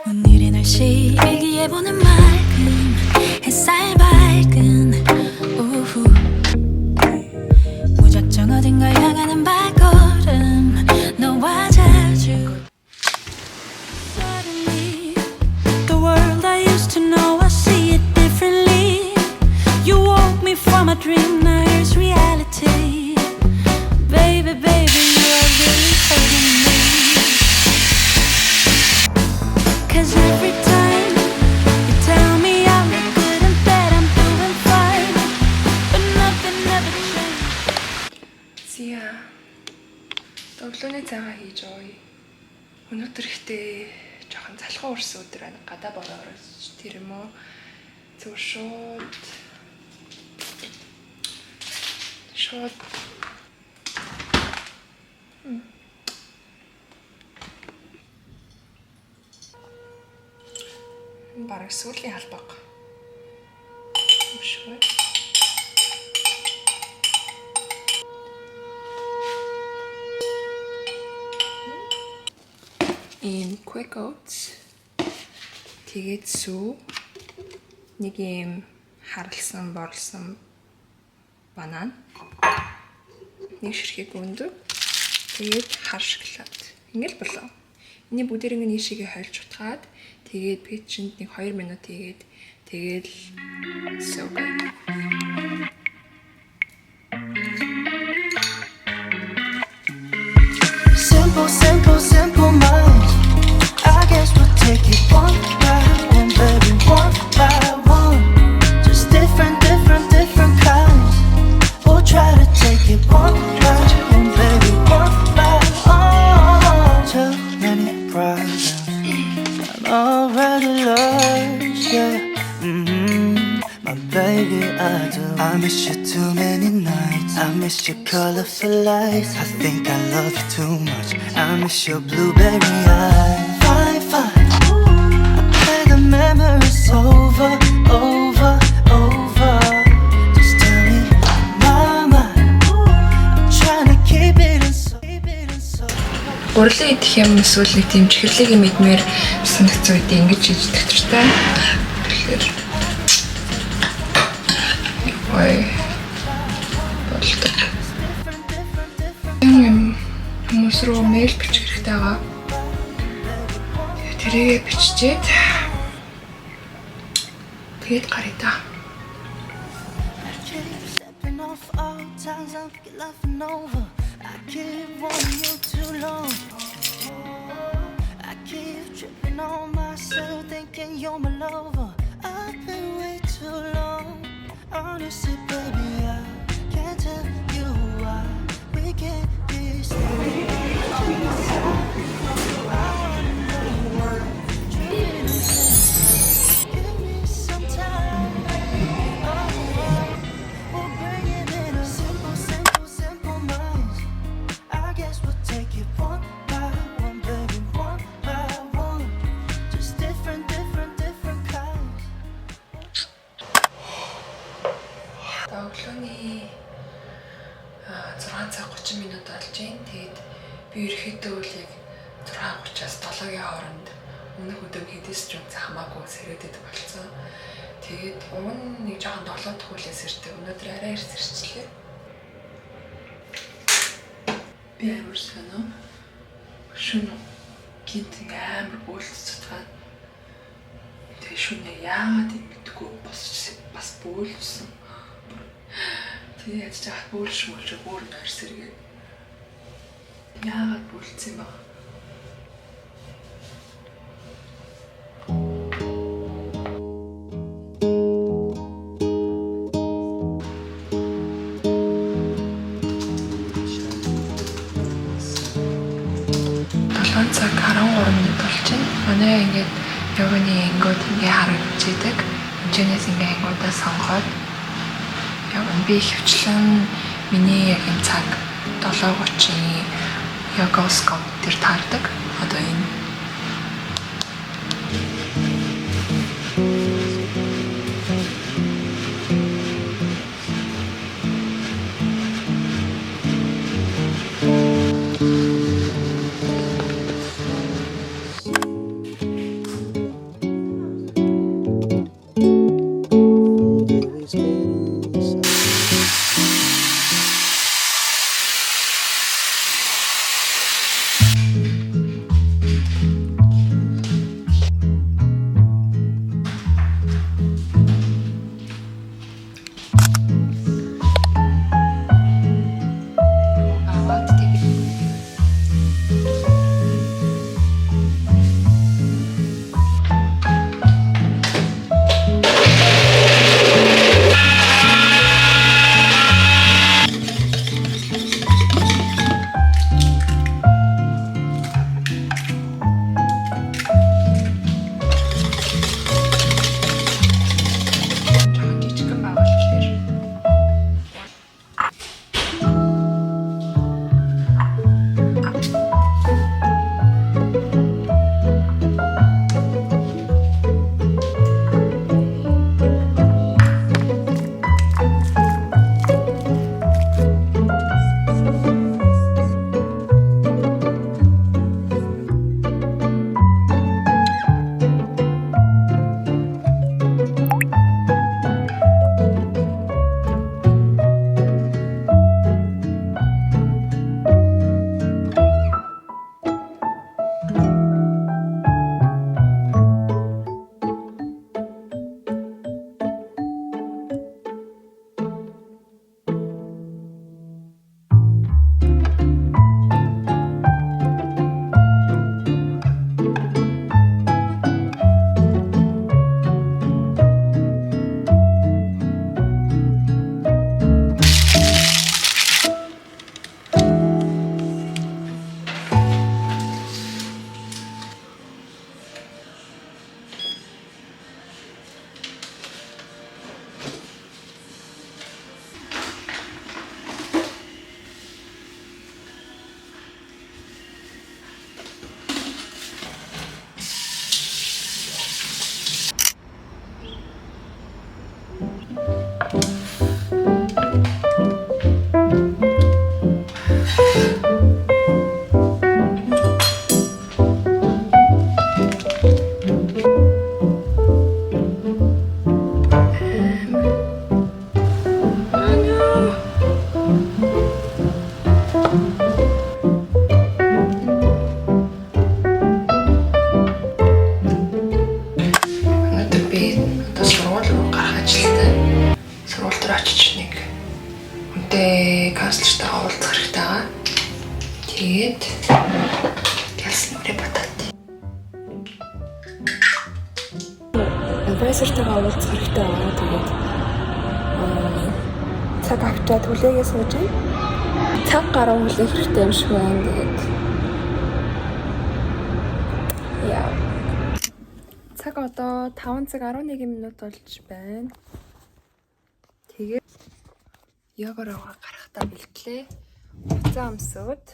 오늘의 날씨 일기예보는 맑음 햇살 밝은 오후 무작정 어딘가 향하는 발걸음 너와 자주 Suddenly the world I used to know I see it differently You woke me from a dream now here's reality Baby baby you are really hurting me Cause every time you tell me I look good and that I'm doing fine But nothing ever changed Зия өглөөний цайгаа хийж ууя. Өнөөдөр ихтэй жоохон залхуу урсан өдөр байна. Гадаа бороорож тэр юм уу? Зөв шууд бараг сүүлийн халбаг. Өшөө. Ийм quick oats тэгээд сүү нэг ийм харалсан борлсон банан нэг ширхэг өндөг тэгээд хар шоколад ингээл болоо. Эний бүгдийг нийшигээ хольж утгаад тэгээд би чинд нэг 2 минут тэгээд so good. Simple minds. I guess we'll take it one by one, baby, one by one. Just different kinds. We'll try to take it one by one, baby, one by one. Too many problems. I'm already lost, yeah. My baby, I do. I miss you too many nights. I miss your colorful lights. I think I love you too much. I miss your blueberry eyes. Fine. I pray the memories over. Just tell me, mama. I'm trying to keep it in so. Урлан идэх юм эсвэл нэг тийм чихэрлэг мэдмээр санагц үед ингэж хийж төвчтэй. Тэгэхээр ой болдог. Хүмүүс рүү мэйл бичих хэрэгтэй байгаа. Тэрийг биччихэд тэгээд гарыг та. Stepping off all times I'm laughing over. I keep wanting you too long. I keep tripping on myself, thinking you're my lover. I've been way too long. Honestly, baby, I can't tell you why we can't be still. I wanna know why. Give me some time. We'll bring it in a simple minds. I guess we'll take it one by one, baby, one by one. Just different kinds. Өглөөний 6 цаг 30 минут болж байна. Тэгээд би ерөөхдөө үл яг 6:30-аас 7-гийн хооронд өмнөх өдөр хэдээс ч юм хамаагүй сэрээдэд болцсон. Тэгээд өмнө нэг жоохон 7 дахь үлээс ирдэг. Өнөөдөр арай эрс ирчлээ. Би амар сонио. Шүн гинт амар бөөлцөцгөө. Тэгээд шүнээ яагаад мэдгүй бас бөөлжсөн. Тэгээд яаж ч ахт бөөлшмөлж өөр нойр сэргээ. Яагаад бөөлцсөн юм бэ? Цаг 13 минут болж байна. Манай ингээд явганы ангууд ингээ харагдаж идэг. Хэмжээнээс ингээ ангуудаа сонгоод явна. Би хөвчлэн миний яг энэ цаг 7:30-ийн йогоскоп дээр таардаг. Одоо энэ адвайзертайгаа уулзах хэрэгтэй байгаа. Тэгээд ялснарыг бодоод. Адвайзертайгаа уулзах хэрэгтэй байгаа. Тэгээд цаг авчаад хүлээгээ сууж байна. Цаг гаруй хүлээх хэрэгтэй юм шиг байна. Тэгээд яа. Цаг одоо 5 цаг 11 минут болж байна. Тэгээд йогороо гарахтаа бэлтлээ. Уцаа өмсөөд